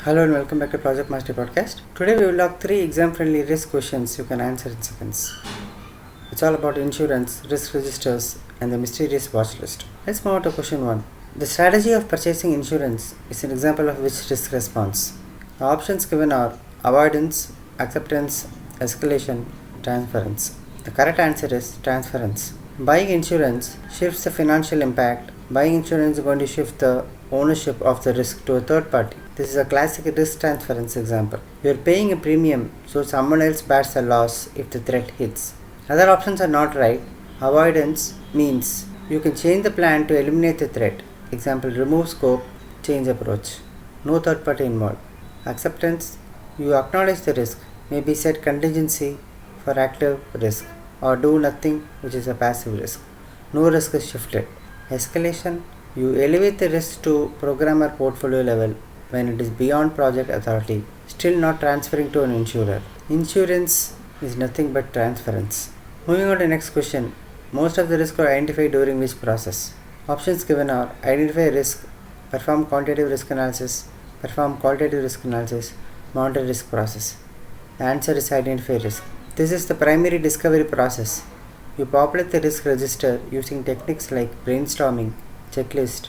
Hello and welcome back to Project Mastery Podcast. Today we will log 3 exam-friendly risk questions you can answer in seconds. It's all about insurance, risk registers, and the mysterious watch list. Let's move on to question 1. The strategy of purchasing insurance is an example of which risk response? The options given are avoidance, acceptance, escalation, transference. The correct answer is transference. Buying insurance shifts the financial impact. Buying insurance is going to shift the ownership of the risk to a third party. This is a classic risk transference example. You are paying a premium so someone else bears the loss if the threat hits. Other options are not right. Avoidance means you can change the plan to eliminate the threat. Example, remove scope, change approach. No third party involved. Acceptance, you acknowledge the risk, maybe set contingency for active risk or do nothing, which is a passive risk. No risk is shifted. Escalation, you elevate the risk to program or portfolio level when it is beyond project authority, still not transferring to an insurer. Insurance is nothing but transference. Moving on to the next question. Most of the risks are identified during which process? Options given are identify risk, perform quantitative risk analysis, perform qualitative risk analysis, monitor risk process. The answer is identify risk. This is the primary discovery process. You populate the risk register using techniques like brainstorming, checklist,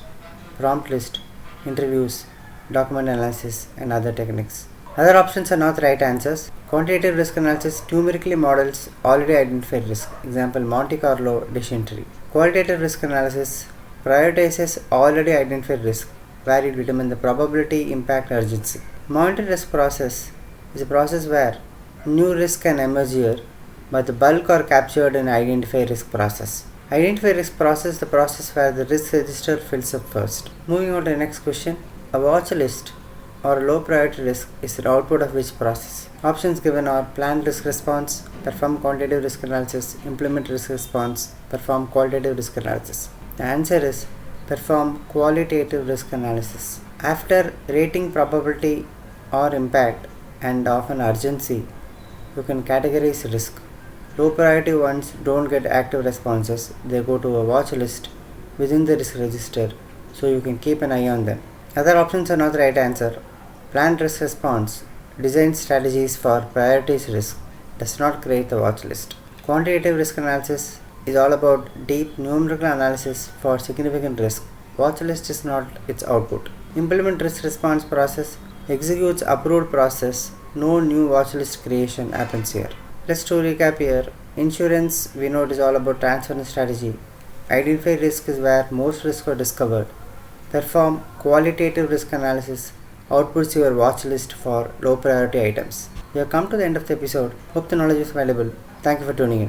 prompt list, interviews, document analysis, and other techniques. Other options are not right answers. Quantitative risk analysis numerically models already identified risk. Example, Monte Carlo decision tree. Qualitative risk analysis prioritizes already identified risk, where you determine the probability, impact, urgency. Monitor risk process is a process where new risk can emerge here, but the bulk are captured in identify risk process. Identify risk process is the process where the risk register fills up first. Moving on to the next question. A watch list or a low priority risk is the output of which process? Options given are plan risk response, perform quantitative risk analysis, implement risk response, perform qualitative risk analysis. The answer is perform qualitative risk analysis. After rating probability or impact and often urgency, you can categorize risk. Low priority ones don't get active responses, they go to a watch list within the risk register, so you can keep an eye on them. Other options are not the right answer. Planned risk response designs strategies for priorities risk, does not create the watch list. Quantitative risk analysis is all about deep numerical analysis for significant risk. Watch list is not its output. Implement risk response process executes approved process. No new watch list creation happens here. Let's to recap here. Insurance, we know it is all about transference strategy. Identify risk is where most risks are discovered. Perform qualitative risk analysis outputs your watch list for low priority items. We have come to the end of the episode. Hope the knowledge is valuable. Thank you for tuning in.